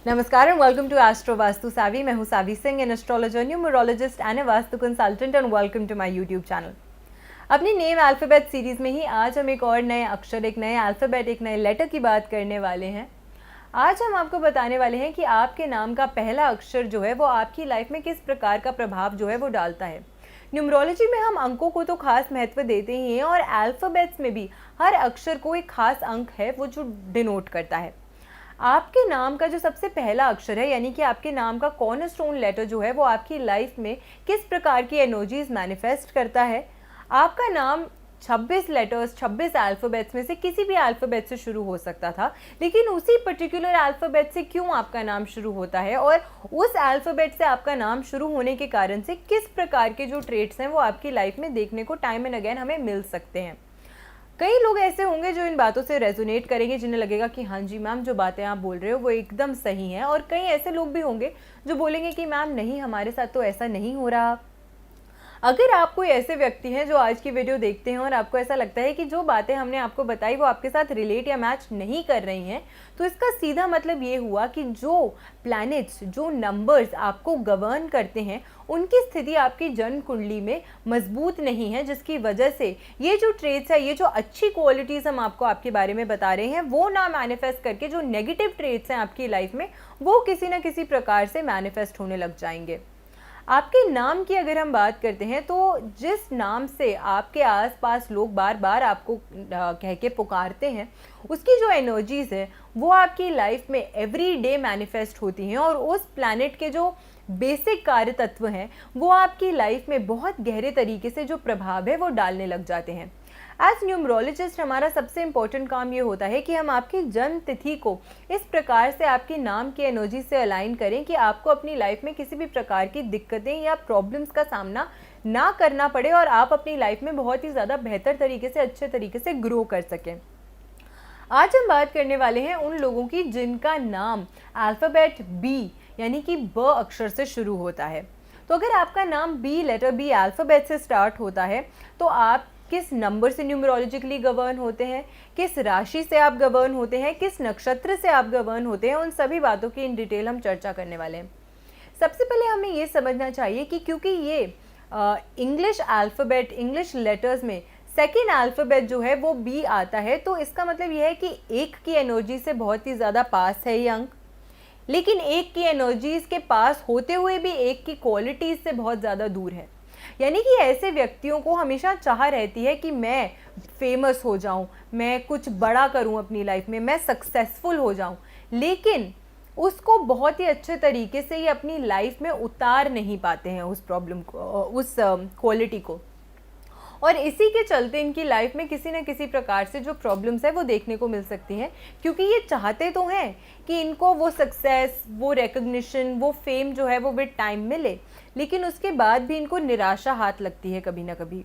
नमस्कार and welcome to astro vastu Savi. मैं हूं Savi Singh, an astrologer, numerologist and a vastu consultant, and welcome to my YouTube channel. अपनी name alphabet series में ही आज हम एक और नए अक्षर, एक नए अल्फाबेट, एक नए लेटर की बात करने वाले हैं। आज हम आपको बताने वाले हैं कि आपके नाम का पहला अक्षर जो है वो आपकी लाइफ में किस प्रकार का प्रभाव जो है वो डालता है। न्यूमरोलॉजी में हम अंकों को तो खास महत्व देते ही हैं, और अल्फाबेट्स में भी हर अक्षर को एक खास अंक है वो जो डिनोट करता है। आपके नाम का जो सबसे पहला अक्षर है, यानी कि आपके नाम का कॉर्नरस्टोन लेटर जो है वो आपकी लाइफ में किस प्रकार की एनर्जीज मैनिफेस्ट करता है। आपका नाम 26 लेटर्स, 26 अल्फ़ाबेट्स में से किसी भी अल्फ़ाबेट से शुरू हो सकता था, लेकिन उसी पर्टिकुलर अल्फ़ाबेट से क्यों आपका नाम शुरू होता है, और उस अल्फ़ाबेट से आपका नाम शुरू होने के कारण से किस प्रकार के जो ट्रेट्स हैं वो आपकी लाइफ में देखने को टाइम एंड अगेन हमें मिल सकते हैं। कई लोग ऐसे होंगे जो इन बातों से रेजोनेट करेंगे, जिन्हें लगेगा कि हाँ जी मैम, जो बातें आप बोल रहे हो वो एकदम सही हैं। और कई ऐसे लोग भी होंगे जो बोलेंगे कि मैम नहीं, हमारे साथ तो ऐसा नहीं हो रहा। अगर आप कोई ऐसे व्यक्ति हैं जो आज की वीडियो देखते हैं और आपको ऐसा लगता है कि जो बातें हमने आपको बताई वो आपके साथ रिलेट या मैच नहीं कर रही हैं, तो इसका सीधा मतलब ये हुआ कि जो प्लैनेट्स, जो नंबर्स आपको गवर्न करते हैं, उनकी स्थिति आपकी जन्म कुंडली में मजबूत नहीं है, जिसकी वजह से ये जो ट्रेट्स है, ये जो अच्छी क्वालिटीज़ हम आपको आपके बारे में बता रहे हैं, वो ना मैनिफेस्ट करके जो नेगेटिव ट्रेट्स हैं आपकी लाइफ में, वो किसी ना किसी प्रकार से मैनिफेस्ट होने लग जाएंगे। आपके नाम की अगर हम बात करते हैं, तो जिस नाम से आपके आसपास लोग बार बार आपको कह के पुकारते हैं, उसकी जो एनर्जीज है वो आपकी लाइफ में एवरी डे मैनिफेस्ट होती हैं, और उस प्लैनेट के जो बेसिक कार्य तत्व हैं वो आपकी लाइफ में बहुत गहरे तरीके से जो प्रभाव है वो डालने लग जाते हैं। एज न्यूमरोलॉजिस्ट हमारा सबसे इम्पोर्टेंट काम ये होता है कि हम आपकी जन्म तिथि को इस प्रकार से आपके नाम की एनर्जी से अलाइन करें कि आपको अपनी लाइफ में किसी भी प्रकार की दिक्कतें या प्रॉब्लम्स का सामना ना करना पड़े, और आप अपनी लाइफ में बहुत ही ज़्यादा बेहतर तरीके से, अच्छे तरीके से ग्रो कर सकें। आज हम बात करने वाले हैं उन लोगों की जिनका नाम अल्फ़ाबेट बी यानी कि ब अक्षर से शुरू होता है। तो अगर आपका नाम बी, लेटर बी अल्फ़ाबेट से स्टार्ट होता है, तो आप किस नंबर से न्यूमरोलॉजिकली गवर्न होते हैं, किस राशि से आप गवर्न होते हैं, किस नक्षत्र से आप गवर्न होते हैं, उन सभी बातों की इन डिटेल हम चर्चा करने वाले हैं। सबसे पहले हमें ये समझना चाहिए कि क्योंकि ये इंग्लिश अल्फ़ाबेट, इंग्लिश लेटर्स में सेकेंड अल्फ़ाबेट जो है वो बी आता है, तो इसका मतलब ये है कि एक की एनर्जी से बहुत ही ज़्यादा पास है ये अंक, लेकिन एक की एनर्जीज के पास होते हुए भी एक की क्वालिटीज़ से बहुत ज़्यादा दूर है। यानी कि ऐसे व्यक्तियों को हमेशा चाह रहती है कि मैं फेमस हो जाऊं, मैं कुछ बड़ा करूं अपनी लाइफ में, मैं सक्सेसफुल हो जाऊं, लेकिन उसको बहुत ही अच्छे तरीके से ये अपनी लाइफ में उतार नहीं पाते हैं उस प्रॉब्लम को, उस क्वालिटी को। और इसी के चलते इनकी लाइफ में किसी न किसी प्रकार से जो प्रॉब्लम्स है वो देखने को मिल सकती हैं, क्योंकि ये चाहते तो हैं कि इनको वो सक्सेस, वो रिकग्निशन, वो फेम जो है वो विद टाइम मिले, लेकिन उसके बाद भी इनको निराशा हाथ लगती है कभी ना कभी।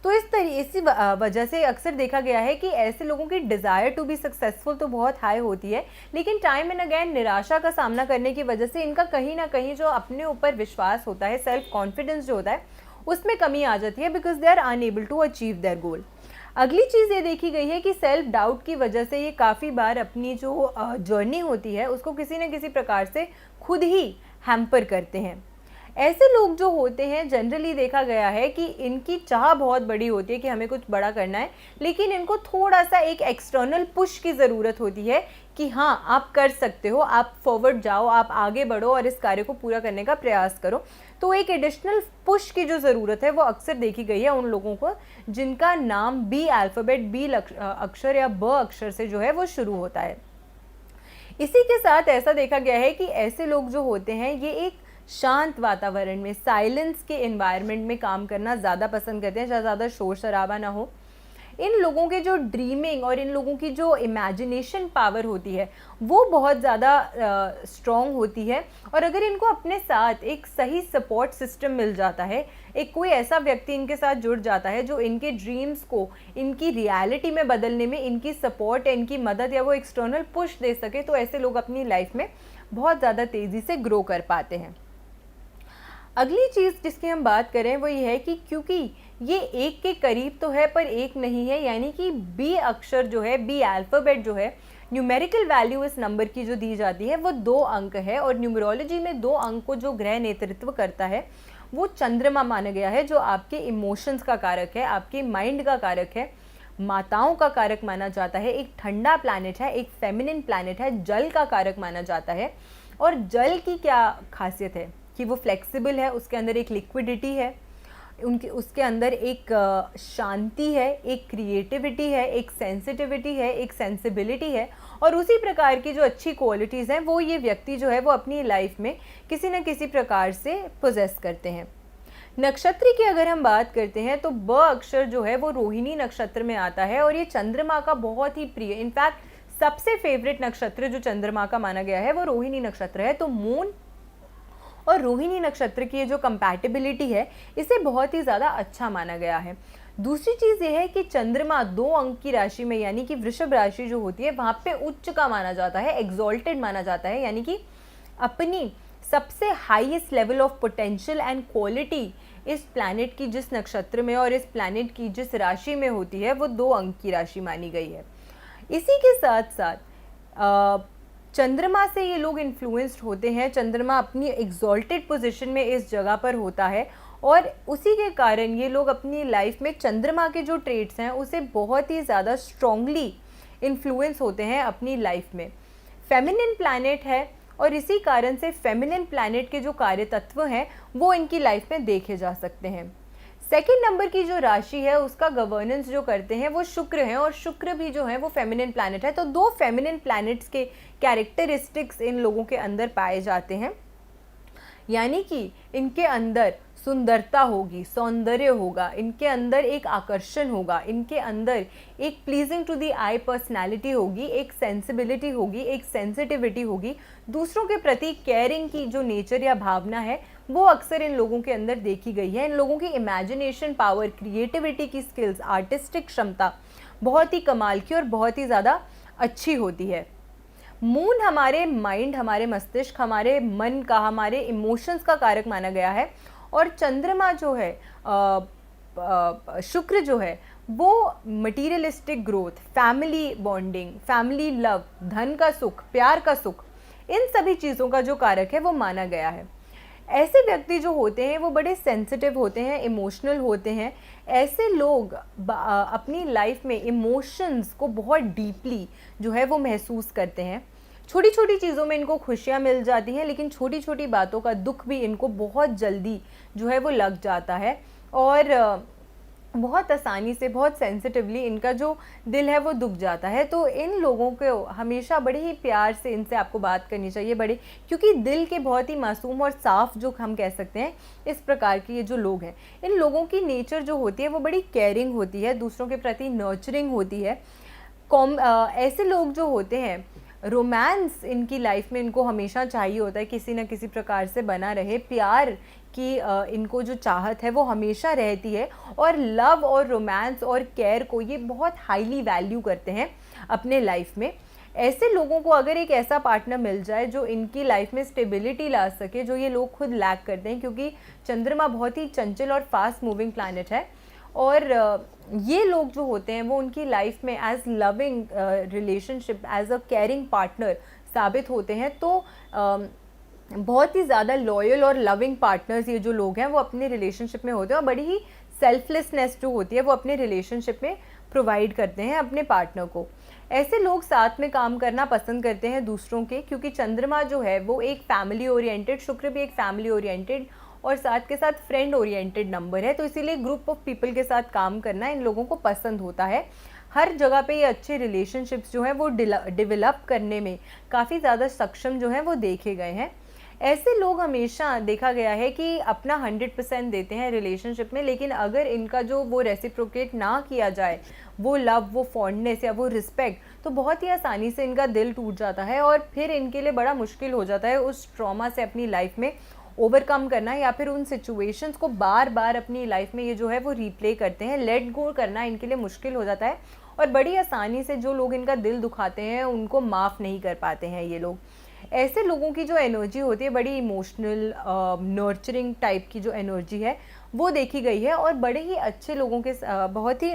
तो इसी वजह से अक्सर देखा गया है कि ऐसे लोगों की डिज़ायर टू बी सक्सेसफुल तो बहुत हाई होती है, लेकिन टाइम एंड अगेन निराशा का सामना करने की वजह से इनका कहीं ना कहीं जो अपने ऊपर विश्वास होता है, सेल्फ कॉन्फिडेंस जो होता है, उसमें कमी आ जाती है, because they are unable to achieve their goal. अगली चीज़ ये देखी गई है कि सेल्फ डाउट की वजह से ये काफ़ी बार अपनी जो जर्नी होती है उसको किसी न किसी प्रकार से खुद ही हैम्पर करते हैं। ऐसे लोग जो होते हैं, जनरली देखा गया है कि इनकी चाह बहुत बड़ी होती है कि हमें कुछ बड़ा करना है, लेकिन इनको थोड़ा सा एक एक्सटर्नल पुश की ज़रूरत होती है कि हाँ आप कर सकते हो, आप फॉरवर्ड जाओ, आप आगे बढ़ो और इस कार्य को पूरा करने का प्रयास करो। तो एक एडिशनल पुश की जो ज़रूरत है वो अक्सर देखी गई है उन लोगों को जिनका नाम बी अल्फ़ाबेट, बी अक्षर या ब अक्षर से जो है वो शुरू होता है। इसी के साथ ऐसा देखा गया है कि ऐसे लोग जो होते हैं ये एक शांत वातावरण में, साइलेंस के एनवायरनमेंट में काम करना ज़्यादा पसंद करते हैं, जहाँ ज़्यादा शोर शराबा ना हो। इन लोगों के जो ड्रीमिंग और इन लोगों की जो इमेजिनेशन पावर होती है वो बहुत ज़्यादा स्ट्रॉन्ग होती है, और अगर इनको अपने साथ एक सही सपोर्ट सिस्टम मिल जाता है, एक कोई ऐसा व्यक्ति इनके साथ जुड़ जाता है जो इनके ड्रीम्स को इनकी रियलिटी में बदलने में इनकी सपोर्ट, इनकी मदद या वो एक्सटर्नल पुश दे सके, तो ऐसे लोग अपनी लाइफ में बहुत ज़्यादा तेज़ी से ग्रो कर पाते हैं। अगली चीज़ जिसकी हम बात करें वो ये है कि क्योंकि ये एक के करीब तो है पर एक नहीं है, यानी कि बी अक्षर जो है, बी अल्फ़ाबेट जो है, न्यूमेरिकल वैल्यू इस नंबर की जो दी जाती है वो 2 अंक है, और न्यूमरोलॉजी में 2 अंक को जो ग्रह नेतृत्व करता है वो चंद्रमा माना गया है, जो आपके इमोशंस का कारक है, आपके माइंड का कारक है, माताओं का कारक माना जाता है, एक ठंडा प्लैनेट है, एक फेमिनिन प्लैनेट है, जल का कारक माना जाता है। और जल की क्या खासियत है कि वो फ्लेक्सिबल है, उसके अंदर एक लिक्विडिटी है, उसके अंदर एक शांति है, एक क्रिएटिविटी है, एक सेंसिटिविटी है, एक सेंसिबिलिटी है, और उसी प्रकार की जो अच्छी क्वालिटीज़ हैं वो ये व्यक्ति जो है वो अपनी लाइफ में किसी न किसी प्रकार से पोजेस करते हैं। नक्षत्र की अगर हम बात करते हैं तो ब अक्षर जो है वो रोहिणी नक्षत्र में आता है, और ये चंद्रमा का बहुत ही प्रिय, इनफैक्ट सबसे फेवरेट नक्षत्र जो चंद्रमा का माना गया है वो रोहिणी नक्षत्र है। तो मून और रोहिणी नक्षत्र की ये जो कंपैटिबिलिटी है इसे बहुत ही ज़्यादा अच्छा माना गया है। दूसरी चीज़ ये है कि चंद्रमा 2 अंक की राशि में यानी कि वृषभ राशि जो होती है वहाँ पे उच्च का माना जाता है, एग्जॉल्टेड माना जाता है, यानी कि अपनी सबसे highest level of potential and quality इस प्लैनेट की जिस नक्षत्र में और इस प्लैनेट की जिस राशि में होती है वो 2 अंक की राशि मानी गई है। इसी के साथ साथ चंद्रमा से ये लोग इन्फ्लुएंस्ड होते हैं। चंद्रमा अपनी एग्जॉल्टेड पोजीशन में इस जगह पर होता है, और उसी के कारण ये लोग अपनी लाइफ में चंद्रमा के जो ट्रेट्स हैं उसे बहुत ही ज़्यादा स्ट्रॉन्गली इन्फ्लुएंस होते हैं अपनी लाइफ में। फेमिनिन प्लैनेट है, और इसी कारण से फेमिनिन प्लैनेट के जो कार्य तत्व हैं वो इनकी लाइफ में देखे जा सकते हैं। सेकेंड नंबर की जो राशि है उसका गवर्नेंस जो करते हैं वो शुक्र हैं, और शुक्र भी जो है वो फेमिनिन प्लैनेट है। तो 2 फेमिनिन प्लैनेट्स के कैरेक्टरिस्टिक्स इन लोगों के अंदर पाए जाते हैं, यानी कि इनके अंदर सुंदरता होगी, सौंदर्य होगा, इनके अंदर एक आकर्षण होगा, इनके अंदर एक pleasing to the eye personality होगी, एक सेंसिबिलिटी होगी, एक सेंसिटिविटी होगी, दूसरों के प्रति केयरिंग की जो नेचर या भावना है वो अक्सर इन लोगों के अंदर देखी गई है। इन लोगों की इमेजिनेशन पावर, क्रिएटिविटी की स्किल्स, आर्टिस्टिक क्षमता बहुत ही कमाल की और बहुत ही ज़्यादा अच्छी होती है। मून हमारे माइंड, हमारे मस्तिष्क, हमारे मन का, हमारे इमोशंस का कारक माना गया है, और चंद्रमा जो है शुक्र जो है वो materialistic growth, family bonding, family love, धन का सुख, प्यार का सुख, इन सभी चीज़ों का जो कारक है वो माना गया है। ऐसे व्यक्ति जो होते हैं वो बड़े सेंसिटिव होते हैं, इमोशनल होते हैं। ऐसे लोग अपनी लाइफ में इमोशंस को बहुत डीपली जो है वो महसूस करते हैं। छोटी छोटी चीज़ों में इनको खुशियाँ मिल जाती हैं, लेकिन छोटी छोटी बातों का दुख भी इनको बहुत जल्दी जो है वो लग जाता है, और बहुत आसानी से, बहुत सेंसिटिवली इनका जो दिल है वो दुख जाता है। तो इन लोगों को हमेशा बड़े ही प्यार से इनसे आपको बात करनी चाहिए, बड़े, क्योंकि दिल के बहुत ही मासूम और साफ़ जो हम कह सकते हैं इस प्रकार के ये जो लोग हैं, इन लोगों की नेचर जो होती है वो बड़ी केयरिंग होती है, दूसरों के प्रति नर्चरिंग होती है। ऐसे लोग जो होते हैं, रोमांस इनकी लाइफ में इनको हमेशा चाहिए होता है, किसी न किसी प्रकार से बना रहे, प्यार की इनको जो चाहत है वो हमेशा रहती है, और लव और रोमांस और केयर को ये बहुत हाईली वैल्यू करते हैं अपने लाइफ में। ऐसे लोगों को अगर एक ऐसा पार्टनर मिल जाए जो इनकी लाइफ में स्टेबिलिटी ला सके, जो ये लोग खुद लैक करते हैं, क्योंकि चंद्रमा बहुत ही चंचल और फास्ट मूविंग प्लैनेट है, और ये लोग जो होते हैं वो उनकी लाइफ में as loving relationship, as a caring partner साबित होते हैं। तो बहुत ही ज़्यादा लॉयल और लविंग पार्टनर्स ये जो लोग हैं वो अपने रिलेशनशिप में होते हैं, और बड़ी ही सेल्फलेसनेस जो होती है वो अपने रिलेशनशिप में प्रोवाइड करते हैं अपने पार्टनर को। ऐसे लोग साथ में काम करना पसंद करते हैं दूसरों के, क्योंकि चंद्रमा जो है वो एक फैमिली ओरिएंटेड, शुक्र भी एक फैमिली ओरिएंटेड और साथ के साथ फ्रेंड ओरिएंटेड नंबर है, तो इसीलिए ग्रुप ऑफ पीपल के साथ काम करना इन लोगों को पसंद होता है। हर जगह पे ये अच्छे रिलेशनशिप्स जो हैं वो डेवलप करने में काफ़ी ज़्यादा सक्षम जो हैं वो देखे गए हैं। ऐसे लोग हमेशा देखा गया है कि अपना 100% देते हैं रिलेशनशिप में, लेकिन अगर इनका जो वो रेसिप्रोकेट ना किया जाए, वो लव, वो फॉन्डनेस या वो रिस्पेक्ट, तो बहुत ही आसानी से इनका दिल टूट जाता है, और फिर इनके लिए बड़ा मुश्किल हो जाता है उस ट्रॉमा से अपनी लाइफ में ओवरकम करना, या फिर उन सिचुएशंस को बार बार अपनी लाइफ में ये जो है वो रीप्ले करते हैं। लेट गो करना इनके लिए मुश्किल हो जाता है, और बड़ी आसानी से जो लोग इनका दिल दुखाते हैं उनको माफ़ नहीं कर पाते हैं ये लोग। ऐसे लोगों की जो एनर्जी होती है, बड़ी इमोशनल नर्चरिंग टाइप की जो एनर्जी है वो देखी गई है, और बड़े ही अच्छे लोगों के बहुत ही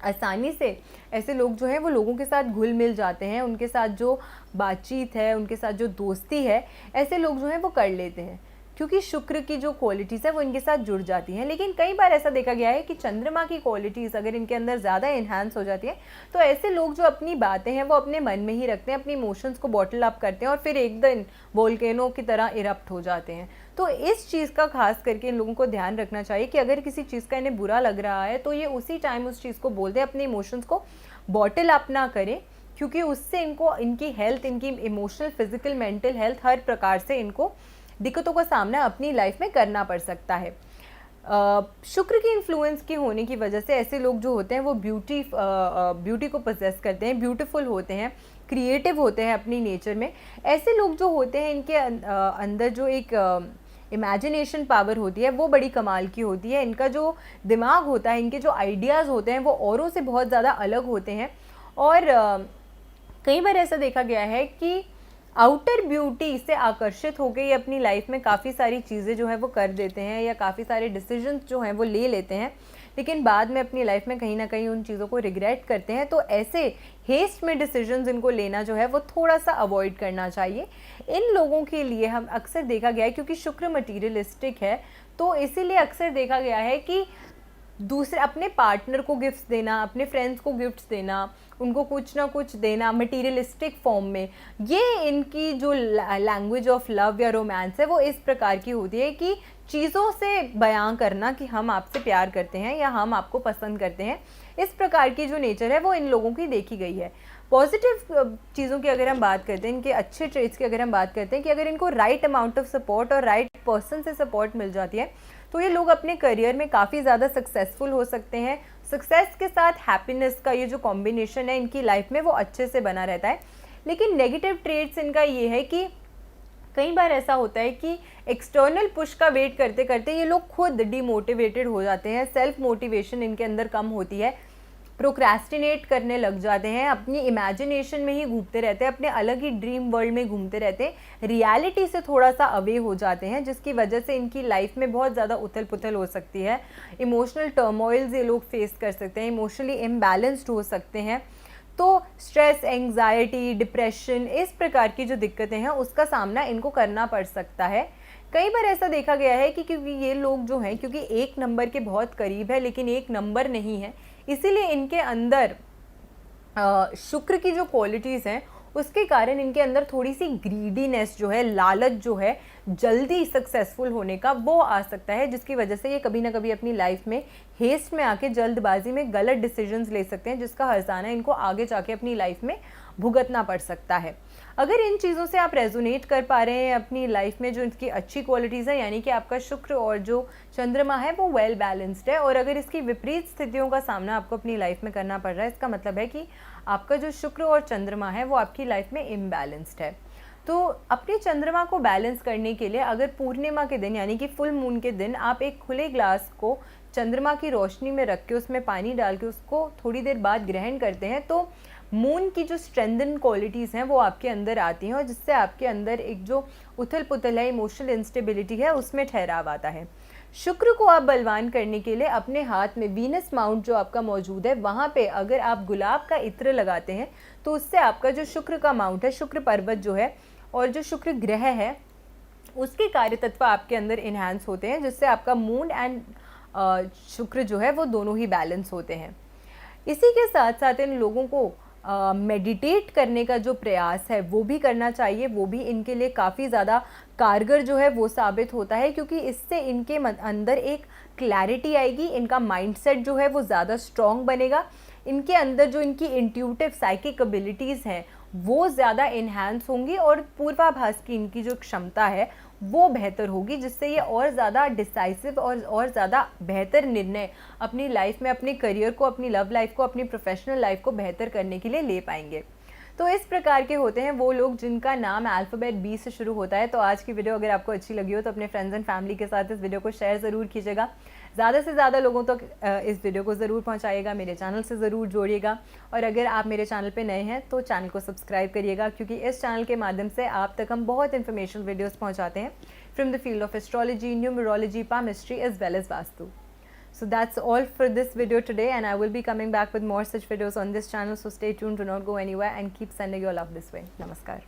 आसानी से ऐसे लोग जो हैं वो लोगों के साथ घुल मिल जाते हैं, उनके साथ जो बातचीत है, उनके साथ जो दोस्ती है, ऐसे लोग जो हैं वो कर लेते हैं, क्योंकि शुक्र की जो क्वालिटीज़ है वो इनके साथ जुड़ जाती हैं। लेकिन कई बार ऐसा देखा गया है कि चंद्रमा की क्वालिटीज़ अगर इनके अंदर ज़्यादा इन्हांस हो जाती है, तो ऐसे लोग जो अपनी बातें हैं वो अपने मन में ही रखते हैं, अपनी इमोशंस को बॉटल अप करते हैं और फिर एक दिन वोल्केनो की तरह इरप्ट हो जाते हैं। तो इस चीज़ का खास करके इन लोगों को ध्यान रखना चाहिए कि अगर किसी चीज़ का इन्हें बुरा लग रहा है तो ये उसी टाइम उस चीज़ को बोल दें, अपने इमोशंस को बॉटल अप ना करें, क्योंकि उससे इनको इनकी हेल्थ, इनकी इमोशनल, फिजिकल, मेंटल हेल्थ, हर प्रकार से इनको दिक्कतों का सामना अपनी लाइफ में करना पड़ सकता है। शुक्र की इन्फ्लुएंस के होने की वजह से ऐसे लोग जो होते हैं वो ब्यूटी को पोजेस करते हैं, ब्यूटीफुल होते हैं, क्रिएटिव होते हैं अपनी नेचर में। ऐसे लोग जो होते हैं इनके अंदर जो एक इमेजिनेशन पावर होती है वो बड़ी कमाल की होती है। इनका जो दिमाग होता है, इनके जो आइडियाज़ होते हैं वो औरों से बहुत ज़्यादा अलग होते हैं। और कई बार ऐसा देखा गया है कि आउटर ब्यूटी से आकर्षित होकर ये अपनी लाइफ में काफ़ी सारी चीज़ें जो है वो कर देते हैं या काफ़ी सारे डिसीजंस जो हैं वो ले लेते हैं, लेकिन बाद में अपनी लाइफ में कहीं ना कहीं उन चीज़ों को रिग्रेट करते हैं। तो ऐसे हेस्ट में डिसीजंस इनको लेना जो है वो थोड़ा सा अवॉइड करना चाहिए। इन लोगों के लिए हम अक्सर देखा गया है, क्योंकि शुक्र मटीरियलिस्टिक है, तो इसीलिए अक्सर देखा गया है कि दूसरे अपने पार्टनर को गिफ्ट्स देना, अपने फ्रेंड्स को गिफ्ट्स देना, उनको कुछ ना कुछ देना मटेरियलिस्टिक फॉर्म में, ये इनकी जो लैंग्वेज ऑफ लव या रोमांस है वो इस प्रकार की होती है कि चीज़ों से बयां करना कि हम आपसे प्यार करते हैं या हम आपको पसंद करते हैं। इस प्रकार की जो नेचर है वो इन लोगों की देखी गई है। पॉजिटिव चीज़ों की अगर हम बात करते हैं, इनके अच्छे ट्रेट्स की अगर हम बात करते हैं कि अगर इनको राइट अमाउंट ऑफ सपोर्ट और राइट पर्सन से सपोर्ट मिल जाती है तो ये लोग अपने करियर में काफ़ी ज़्यादा सक्सेसफुल हो सकते हैं। सक्सेस के साथ हैप्पीनेस का ये जो कॉम्बिनेशन है इनकी लाइफ में वो अच्छे से बना रहता है। लेकिन नेगेटिव ट्रेट्स इनका ये है कि कई बार ऐसा होता है कि एक्सटर्नल पुश का वेट करते करते ये लोग खुद डिमोटिवेटेड हो जाते हैं, सेल्फ मोटिवेशन इनके अंदर कम होती है, प्रोक्रेस्टिनेट करने लग जाते हैं, अपनी इमेजिनेशन में ही घूमते रहते हैं, अपने अलग ही ड्रीम वर्ल्ड में घूमते रहते हैं, रियलिटी से थोड़ा सा अवे हो जाते हैं, जिसकी वजह से इनकी लाइफ में बहुत ज़्यादा उथल पुथल हो सकती है। इमोशनल टर्मोइल्स ये लोग फेस कर सकते हैं, इमोशनली इम्बैलेंस्ड हो सकते हैं। तो स्ट्रेस, एंग्जाइटी, डिप्रेशन, इस प्रकार की जो दिक्कतें हैं उसका सामना इनको करना पड़ सकता है। कई बार ऐसा देखा गया है कि क्योंकि ये लोग जो हैं, क्योंकि एक नंबर के बहुत करीब है लेकिन एक नंबर नहीं है, इसीलिए इनके अंदर शुक्र की जो क्वालिटीज़ हैं उसके कारण इनके अंदर थोड़ी सी ग्रीडीनेस जो है, लालच जो है जल्दी सक्सेसफुल होने का, वो आ सकता है, जिसकी वजह से ये कभी ना कभी अपनी लाइफ में हेस्ट में आके जल्दबाजी में गलत डिसीजंस ले सकते हैं, जिसका हर्जाना इनको आगे जाके अपनी लाइफ में भुगतना पड़ सकता है। अगर इन चीज़ों से आप रेजोनेट कर पा रहे हैं अपनी लाइफ में, जो इसकी अच्छी क्वालिटीज़ है, यानी कि आपका शुक्र और जो चंद्रमा है वो वेल बैलेंस्ड है, और अगर इसकी विपरीत स्थितियों का सामना आपको अपनी लाइफ में करना पड़ रहा है, इसका मतलब है कि आपका जो शुक्र और चंद्रमा है वो आपकी लाइफ में इम्बैलेंस्ड है। तो अपने चंद्रमा को बैलेंस करने के लिए अगर पूर्णिमा के दिन यानी कि फुल मून के दिन आप एक खुले ग्लास को चंद्रमा की रोशनी में रख के उसमें पानी डाल के उसको थोड़ी देर बाद ग्रहण करते हैं, तो मून की जो स्ट्रेंथन क्वालिटीज़ हैं वो आपके अंदर आती हैं, और जिससे आपके अंदर एक जो उथल पुथल है, इमोशनल इंस्टेबिलिटी है, उसमें ठहराव आता है। शुक्र को आप बलवान करने के लिए अपने हाथ में वीनस माउंट जो आपका मौजूद है वहाँ पे अगर आप गुलाब का इत्र लगाते हैं तो उससे आपका जो शुक्र का माउंट है, शुक्र पर्वत जो है और जो शुक्र ग्रह है उसके कार्य तत्व आपके अंदर इन्हांस होते हैं, जिससे आपका मून एंड शुक्र जो है वो दोनों ही बैलेंस होते हैं। इसी के साथ साथ इन लोगों को मेडिटेट करने का जो प्रयास है वो भी करना चाहिए, वो भी इनके लिए काफ़ी ज़्यादा कारगर जो है वो साबित होता है, क्योंकि इससे इनके अंदर एक क्लैरिटी आएगी, इनका माइंडसेट जो है वो ज़्यादा स्ट्रॉन्ग बनेगा, इनके अंदर जो इनकी इंट्यूटिव साइकिक एबिलिटीज़ हैं वो ज़्यादा इन्हांस होंगी, और पूर्वाभास की इनकी जो क्षमता है वो बेहतर होगी, जिससे ये और ज़्यादा डिसाइसिव और ज़्यादा बेहतर निर्णय अपनी लाइफ में, अपने करियर को, अपनी लव लाइफ को, अपनी प्रोफेशनल लाइफ को बेहतर करने के लिए ले पाएंगे। तो इस प्रकार के होते हैं वो लोग जिनका नाम अल्फ़ाबेट बी से शुरू होता है। तो आज की वीडियो अगर आपको अच्छी लगी हो तो अपने फ्रेंड्स एंड फैमिली के साथ इस वीडियो को शेयर ज़रूर कीजिएगा, ज़्यादा से ज़्यादा लोगों तक इस वीडियो को ज़रूर पहुंचाइएगा, मेरे चैनल से ज़रूर जोड़िएगा, और अगर आप मेरे चैनल पे नए हैं तो चैनल को सब्सक्राइब करिएगा, क्योंकि इस चैनल के माध्यम से आप तक हम बहुत इन्फॉर्मेशनल वीडियोज़ पहुँचाते हैं from the field of astrology, numerology, palmistry as well as vastu. So that's all for this video today, and I will be coming back with more such videos on this channel. So stay tuned, do not go anywhere, and keep sending your love this way. Namaskar.